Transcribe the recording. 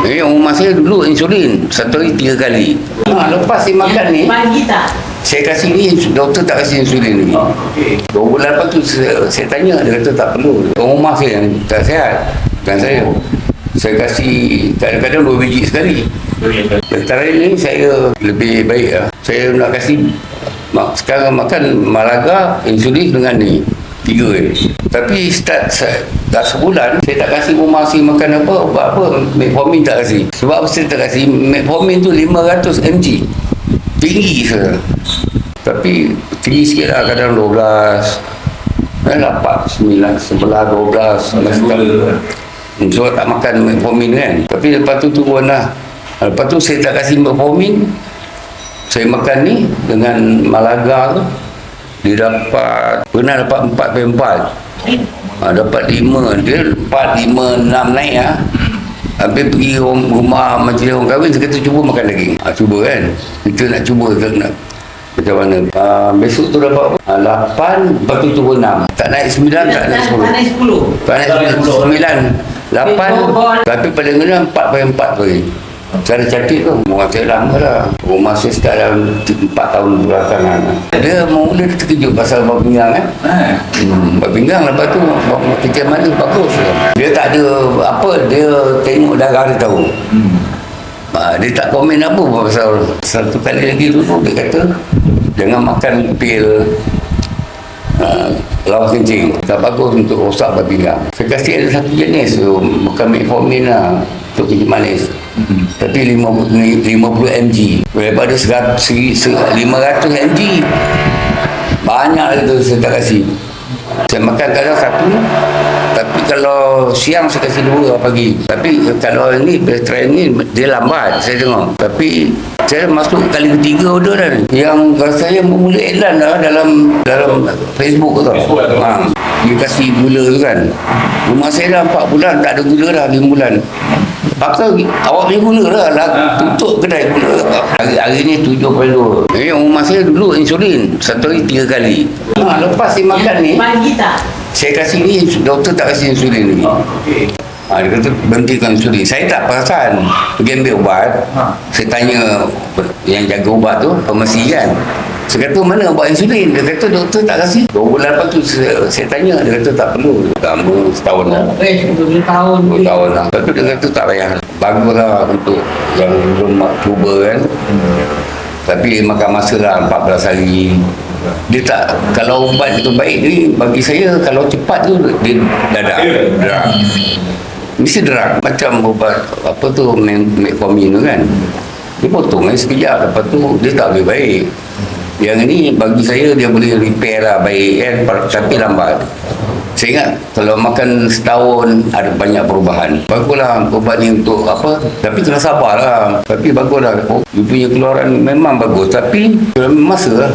Rumah saya dulu insulin satu hari 3 kali. Lepas saya makan ni, Pagi tak? saya kasih ni, doktor tak kasih insulin lagi. Okey. 2 bulan lepas tu saya tanya, dia kata tak perlu. Rumah saya yang tak sihat, bukan saya. Saya kasih kadang-kadang 2 biji sekali. Sementara ini saya lebih baik lah. Saya nak kasih sekarang makan Malaga, insulin dengan ni 3 je. Tapi start dah sebulan saya tak kasih rumah saya makan ubat apa, metformin tak kasih. Sebab saya tak kasih metformin tu 500 mg, tinggi saya. Tapi tinggi sikit lah, kadang 12, 8, 9, 11, 12 so tak makan metformin kan. Tapi lepas tu turun lah. Lepas tu saya tak kasih metformin, saya makan ni dengan Malaga tu, dia pernah dapat 4/4. Dapat 5, dia 4, 5, 6 naik lah. Habis pergi rumah majlis orang kahwin, saya kata cuba makan daging. Cuba kan, kita nak cuba nak macam mana. Besok tu dapat 8, lepas tu turun 6. Tak naik 9, tak naik 10. Tak naik 10. Tak naik 9, 8, tapi paling rendah 4/4 lagi. Cara cantik tu, rumah saya lama dah. Rumah saya start dalam 4 tahun belakangan. Dia mula terkejut pasal bab pinggang kan. Bab pinggang, lepas tu kerja mana bagus. Dia tak ada apa, dia tengok darah dia tahu. Dia tak komen apa pasal. Satu kali lagi dulu dia kata jangan makan pil lawas kencing, tak bagus untuk rosak bab pinggang. Saya kasih ada satu jenis tu, bukan metformin lah, untuk kencing manis. Tapi 50 mg daripada 500 mg banyak itu saya tak kasih. Saya makan kadang 1, tapi kalau siang saya kasih 2 pagi. Tapi kalau ini tren ni dia lambat saya tengok. Tapi saya masuk kali ketiga dah dah. Yang saya mula iklan dah dalam Facebook tu. Dia kasih gula tu kan. Rumah saya dah 4 bulan tak ada gula dah, 5 bulan. Paksa awak punya gula dah tutup kedai gula. Hari ni 7.2. Rumah saya dulu insulin satu hari 3 kali. Lepas saya makan ni, Pagi tak? saya kasih ni, doktor tak kasih insulin lagi. Dia kata berhentikan insulin. Saya tak perasan pergi ambil ubat. Saya tanya yang jaga ubat tu, farmasi kan. Saya kata mana ubat insulin? Dia kata doktor tak kasih. 2 bulan lepas tu saya tanya, dia kata tak perlu. Lama, setahun lah. 2 tahun. 2 tahun lah. Lepas tu dia kata tak payah. Bagus lah untuk yang belum cuba kan. Tapi makan masa lah 14 hari. Dia tak, kalau ubat itu baik ni, bagi saya kalau cepat tu dia derang. Mesti derang. Macam ubat apa tu, metformin tu kan. Dia potong sekejap, lepas tu dia tak boleh baik. Yang ni bagi saya dia boleh repair lah baik kan, tapi lambat. Saya ingat kalau makan setahun ada banyak perubahan. Baguslah ubat ni untuk apa, tapi kena sabar lah. Tapi baguslah, dia punya keluaran memang bagus, tapi masa lah.